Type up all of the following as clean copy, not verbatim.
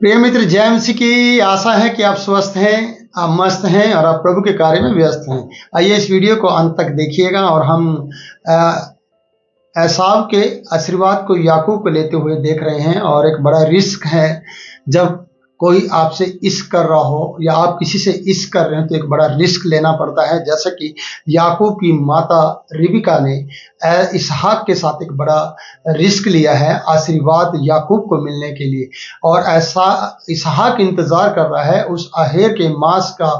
प्रिय मित्र, जय मसीह की। आशा है कि आप स्वस्थ हैं, आप मस्त हैं और आप प्रभु के कार्य में व्यस्त हैं। आइए इस वीडियो को अंत तक देखिएगा और हम एसाव के आशीर्वाद को याकूब को लेते हुए देख रहे हैं। और एक बड़ा रिस्क है जब कोई आपसे इश्क कर रहा हो या आप किसी से इश्क कर रहे हैं तो एक बड़ा रिस्क लेना पड़ता है। जैसा कि याकूब की माता रिबिका ने इसहाक के साथ एक बड़ा रिस्क लिया है आशीर्वाद याकूब को मिलने के लिए। और ऐसा इसहाक इंतजार कर रहा है उस अहेर के मांस का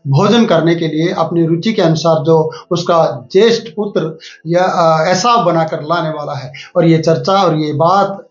भोजन करने के लिए, अपनी रुचि के अनुसार जो उसका ज्येष्ठ पुत्र या एसाव बनाकर लाने वाला है। और ये चर्चा और ये बात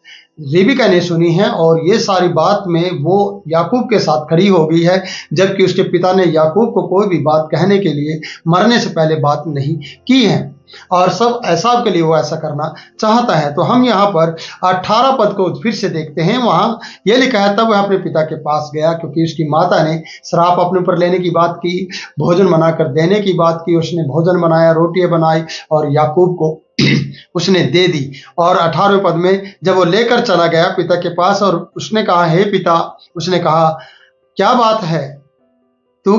रिबिका ने सुनी है और ये सारी बात में वो याकूब के साथ खड़ी हो गई है, जबकि उसके पिता ने याकूब को कोई भी बात कहने के लिए मरने से पहले बात नहीं की है और सब एसाव के लिए वो ऐसा करना चाहता है। तो हम यहाँ पर 18 पद को फिर से देखते हैं। वहाँ ये लिखा है, तब वह अपने पिता के पास गया क्योंकि उसकी माता ने श्राप अपने ऊपर लेने की बात की, भोजन बनाकर देने की बात की। उसने भोजन बनाया, रोटियां बनाई और याकूब को उसने दे दी। और 18वें पद में जब वो लेकर चला गया पिता के पास और उसने कहा, हे पिता, उसने कहा, क्या बात है तू,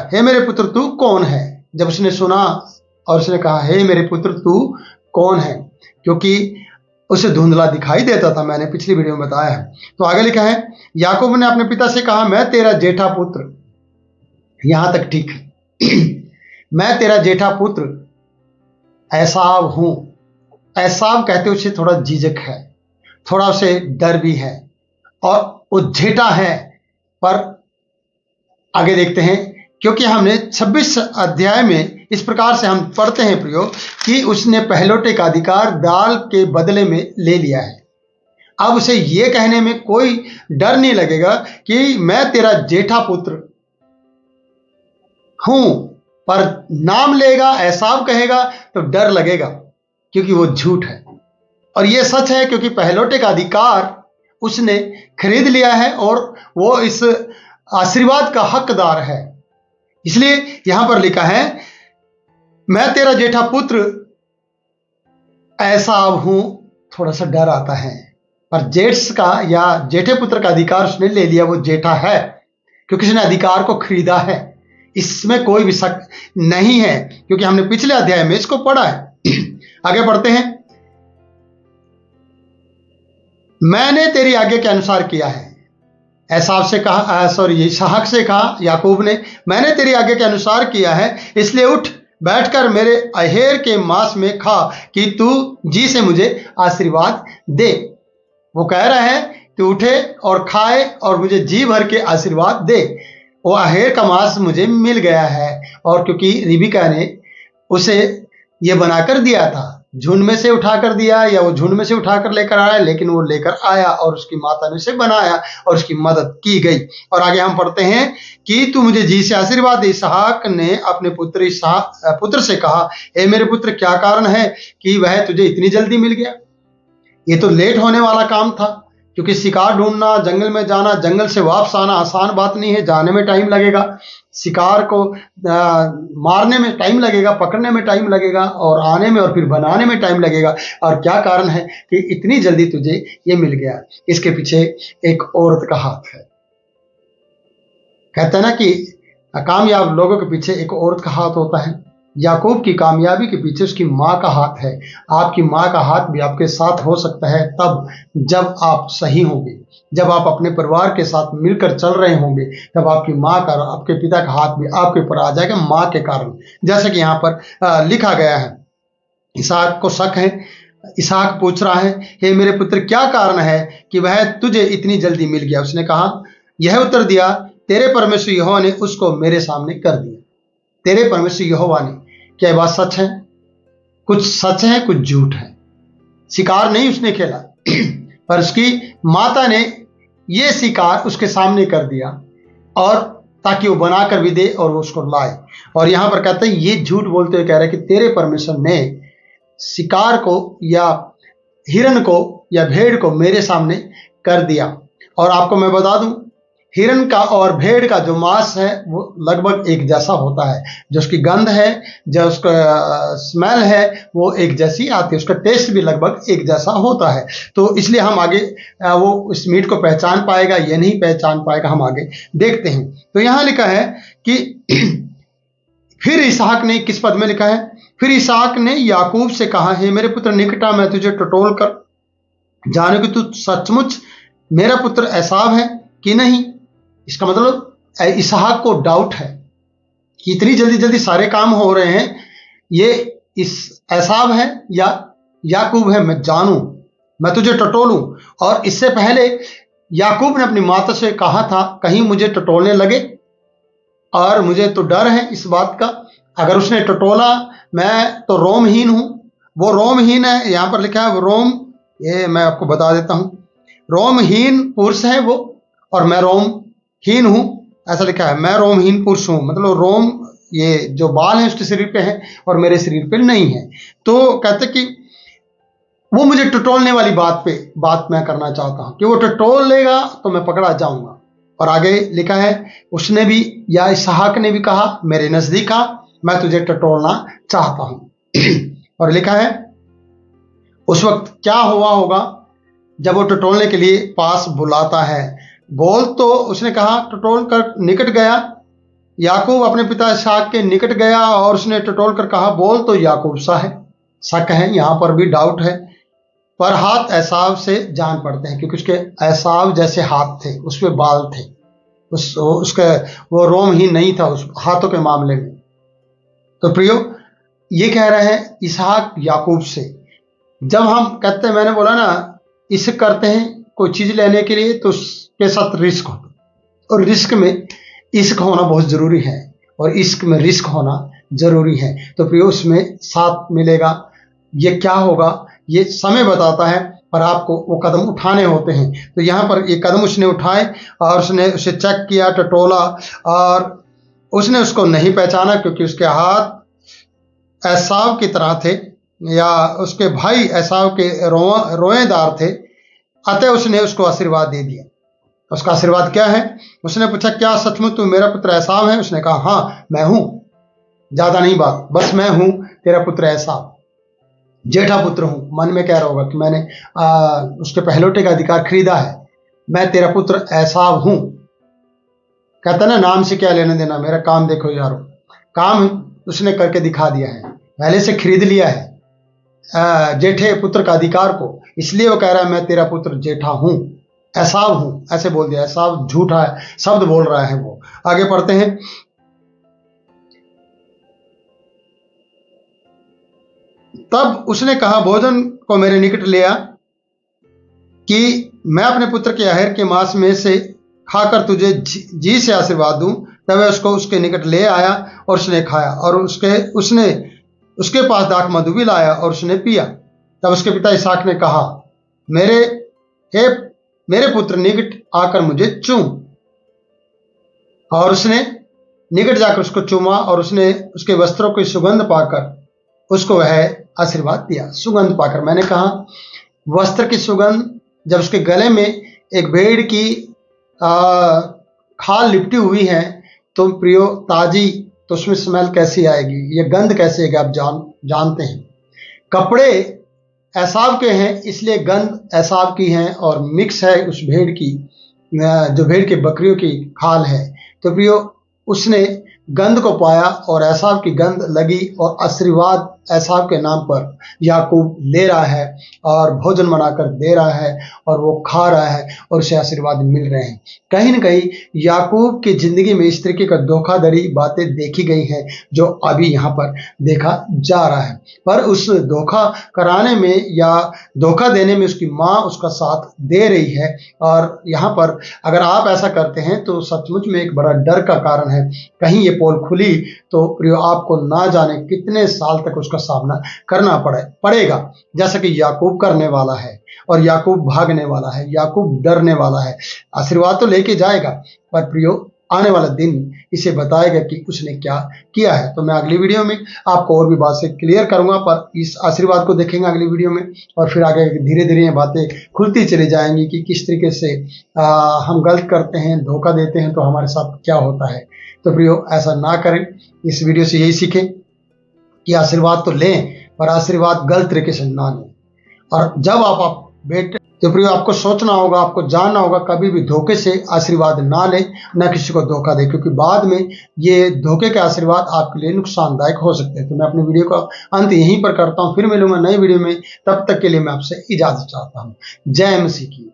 हे मेरे पुत्र तू कौन है? जब उसने सुना और उसने कहा, हे मेरे पुत्र तू कौन है, क्योंकि उसे धुंधला दिखाई देता था, मैंने पिछली वीडियो में बताया है। तो आगे लिखा है, याकूब ने अपने पिता से कहा, मैं तेरा जेठा पुत्र, यहां तक ठीक है मैं तेरा जेठा पुत्र एसाव हूं। एसाव कहते उसे थोड़ा झिझक है, थोड़ा उसे डर भी है और वो जेठा है। पर आगे देखते हैं, क्योंकि हमने 26 अध्याय में इस प्रकार से हम पढ़ते हैं प्रयोग कि उसने पहलौठे का अधिकार दाल के बदले में ले लिया है। अब उसे ये कहने में कोई डर नहीं लगेगा कि मैं तेरा जेठा पुत्र हूं, पर नाम लेगा, एसाव कहेगा तो डर लगेगा क्योंकि वो झूठ है। और ये सच है क्योंकि पहलौठे का अधिकार उसने खरीद लिया है और वो इस आशीर्वाद का हकदार है। इसलिए यहां पर लिखा है, मैं तेरा जेठा पुत्र एसाव हूं। थोड़ा सा डर आता है, पर जेठ का या जेठे पुत्र का अधिकार उसने ले लिया, वो जेठा है क्योंकि उसने अधिकार को खरीदा है। इसमें कोई भी शक नहीं है क्योंकि हमने पिछले अध्याय में इसको पढ़ा है। आगे बढ़ते हैं, मैंने तेरी आज्ञा के अनुसार किया है। एसाव से कहा, इसहाक से कहा याकूब ने, मैंने तेरी आज्ञा के अनुसार किया है, इसलिए उठ बैठकर मेरे अहेर के मांस में खा कि तू जी से मुझे आशीर्वाद दे। वो कह रहा है कि उठे और खाए और मुझे जी भर के आशीर्वाद दे। वो अहेर का मांस मुझे मिल गया है और क्योंकि रिबिका ने उसे ये बनाकर दिया था, झुंड में से उठाकर दिया या वो झुंड में से उठाकर लेकर आया, लेकिन वो लेकर आया और उसकी माता ने उसे बनाया और उसकी मदद की गई। और आगे हम पढ़ते हैं कि तू मुझे जी से आशीर्वाद दे। इसहाक ने अपने पुत्र से कहा, ए मेरे पुत्र, क्या कारण है कि वह तुझे इतनी जल्दी मिल गया? ये तो लेट होने वाला काम था क्योंकि शिकार ढूंढना, जंगल में जाना, जंगल से वापस आना आसान बात नहीं है। जाने में टाइम लगेगा, शिकार को मारने में टाइम लगेगा, पकड़ने में टाइम लगेगा और आने में और फिर बनाने में टाइम लगेगा। और क्या कारण है कि इतनी जल्दी तुझे ये मिल गया? इसके पीछे एक औरत का हाथ है। कहते हैं ना कि कामयाब लोगों के पीछे एक औरत का हाथ होता है। याकूब की कामयाबी के पीछे उसकी माँ का हाथ है। आपकी माँ का हाथ भी आपके साथ हो सकता है तब जब आप सही होंगे, जब आप अपने परिवार के साथ मिलकर चल रहे होंगे, तब आपकी माँ का, आपके पिता का हाथ भी आपके ऊपर आ जाएगा माँ के कारण। जैसा कि यहाँ पर लिखा गया है, इसहाक को शक है। इसहाक पूछ रहा है, हे मेरे पुत्र, क्या कारण है कि वह तुझे इतनी जल्दी मिल गया? उसने कहा, यह उत्तर दिया, तेरे परमेश्वर यहोवा ने उसको मेरे सामने कर दिया। तेरे परमेश्वर यहोवा ने। क्या बात सच है? कुछ सच है, कुछ झूठ है। शिकार नहीं उसने खेला पर उसकी माता ने यह शिकार उसके सामने कर दिया और ताकि वो बनाकर भी दे और उसको लाए। और यहां पर कहते हैं, ये झूठ बोलते हुए कह रहे हैं कि तेरे परमेश्वर ने शिकार को या हिरन को या भेड़ को मेरे सामने कर दिया। और आपको मैं बता दूं, हिरन का और भेड़ का जो मांस है वो लगभग एक जैसा होता है, जो उसकी गंध है, जो उसका स्मेल है वो एक जैसी आती है, उसका टेस्ट भी लगभग एक जैसा होता है। तो इसलिए हम आगे वो इस मीट को पहचान पाएगा, ये नहीं पहचान पाएगा, हम आगे देखते हैं। तो यहाँ लिखा है कि फिर इसहाक ने, किस पद में लिखा है, फिर इसहाक ने याकूब से कहा, हे मेरे पुत्र निकट आ, मैं तुझे टटोल कर जाने कि तू सचमुच मेरा पुत्र एसाव है कि नहीं। इसका मतलब इसहाक को डाउट है कि इतनी जल्दी जल्दी सारे काम हो रहे हैं, ये इस एसाव है या याकूब है, मैं जानूं, मैं तुझे टटोलूं। और इससे पहले याकूब ने अपनी माता से कहा था कहीं मुझे टटोलने लगे, और मुझे तो डर है इस बात का, अगर उसने टटोला मैं तो रोमहीन हूं। वो रोमहीन है, यहां पर लिखा है वो रोम, ये मैं आपको बता देता हूं, रोमहीन पुरुष है वो, और मैं रोमहीन हूं, ऐसा लिखा है, मैं रोमहीन पुरुष हूं, मतलब रोम ये जो बाल है उसके शरीर पे है और मेरे शरीर पे नहीं है। तो कहते कि वो मुझे टटोलने वाली बात मैं करना चाहता हूं कि वो टटोल लेगा तो मैं पकड़ा जाऊंगा। और आगे लिखा है उसने भी, या इसहाक ने भी कहा, मेरे नजदीक आ, मैं तुझे टटोलना चाहता हूं। और लिखा है उस वक्त क्या हुआ होगा जब वो टटोलने के लिए पास बुलाता है। बोल, तो उसने कहा, टटोल कर निकट गया, याकूब अपने पिता इसहाक के निकट गया और उसने टटोल कर कहा, बोल, तो याकूब सा है। शक है, यहां पर भी डाउट है, पर हाथ एसाव से जान पड़ते हैं क्योंकि उसके एसाव जैसे हाथ थे, उसमें बाल थे, उसके वो रोम ही नहीं था उस हाथों के मामले में। तो प्रियो, ये कह रहे हैं इसहाक याकूब से। जब हम कहते हैं, मैंने बोला ना, इश्क करते हैं कोई चीज लेने के लिए तो उसके साथ रिस्क हो, और रिस्क में इश्क होना बहुत जरूरी है, और इश्क में रिस्क होना जरूरी है। तो प्रियो, उसमें साथ मिलेगा, ये क्या होगा ये समय बताता है, पर आपको वो कदम उठाने होते हैं। तो यहाँ पर ये कदम उसने उठाए और उसने उसे चेक किया, टटोला, और उसने उसको नहीं पहचाना क्योंकि उसके हाथ एसाव की तरह थे, या उसके भाई एसाव के रोएदार थे। अतः उसने उसको आशीर्वाद दे दिया। उसका आशीर्वाद क्या है? उसने पूछा, क्या सचमुच तू मेरा पुत्र एसाव है? उसने कहा, हाँ मैं हूं, ज्यादा नहीं बात, बस मैं हूं तेरा पुत्र एसाव, जेठा पुत्र हूं। मन में कह रहा होगा कि मैंने उसके पहलौठे का अधिकार खरीदा है, मैं तेरा पुत्र एसाव हूं। कहता ना, नाम से क्या लेना देना, मेरा काम देखो यारो, काम उसने करके दिखा दिया है, पहले से खरीद लिया है जेठे पुत्र का अधिकार को, इसलिए वो कह रहा है मैं तेरा पुत्र जेठा हूं, एसाव हूं, ऐसे बोल दिया। एसाव झूठा है शब्द बोल रहा है वो। आगे पढ़ते हैं, तब उसने कहा, भोजन को मेरे निकट ले आ कि मैं अपने पुत्र के अहेर के मांस में से खाकर तुझे जी से आशीर्वाद दूं। तब वह उसको उसके निकट ले आया और उसने खाया, और उसने उसके पास दाख मधु भी लाया और उसने पिया। तब उसके पिता इसहाक ने कहा, मेरे पुत्र निकट आकर मुझे चूम। और उसने निकट जाकर उसको चूमा, और उसने उसके वस्त्रों की सुगंध पाकर उसको वह आशीर्वाद दिया। सुगंध पाकर, मैंने कहा वस्त्र की सुगंध, जब उसके गले में एक भेड़ की खाल लिपटी हुई है तो प्रियो ताजी, तो उसमें स्मेल कैसी आएगी, ये गंध कैसे आएगी, आप जानते हैं। कपड़े एसाव के हैं इसलिए गंध एसाव की है, और मिक्स है उस भेड़ की, जो भेड़ की बकरियों की खाल है। तो प्रियो, उसने गंध को पाया और एसाव की गंध लगी, और आशीर्वाद एसाव के नाम पर याकूब ले रहा है और भोजन बनाकर दे रहा है, और वो खा रहा है और उसे आशीर्वाद मिल रहे हैं। कहीं न कहीं याकूब की जिंदगी में इस तरीके का धोखाधड़ी बातें देखी गई हैं जो अभी यहाँ पर देखा जा रहा है। पर उस धोखा कराने में या धोखा देने में उसकी माँ उसका साथ दे रही है, और यहाँ पर अगर आप ऐसा करते हैं तो सचमुच में एक बड़ा डर का कारण है। कहीं ये पोल खुली तो प्रियो, आपको ना जाने कितने साल तक उसका सामना करना पड़ेगा, जैसा कि याकूब करने वाला है, और याकूब भागने वाला है, याकूब डरने वाला है। आशीर्वाद तो लेके जाएगा, पर प्रियो आने वाला दिन इसे बताएगा कि उसने क्या किया है। तो मैं अगली वीडियो में आपको और भी बात से क्लियर करूंगा, पर इस आशीर्वाद को देखेंगे अगली वीडियो में, और फिर आगे धीरे धीरे ये बातें खुलती चली जाएंगी कि किस तरीके से हम गलत करते हैं, धोखा देते हैं तो हमारे साथ क्या होता है। तो प्रियो, ऐसा ना करें। इस वीडियो से यही सीखें कि आशीर्वाद तो लें, पर आशीर्वाद गलत तरीके से ना लें। और जब आप बेटे, तो प्रियो आपको सोचना होगा, आपको जानना होगा, कभी भी धोखे से आशीर्वाद ना लें, ना किसी को धोखा दें, क्योंकि बाद में ये धोखे के आशीर्वाद आपके लिए नुकसानदायक हो सकते हैं। तो मैं अपनी वीडियो का अंत यहीं पर करता हूँ, फिर मिलूंगा नई वीडियो में। तब तक के लिए मैं आपसे इजाजत चाहता हूँ। जय मसीह की।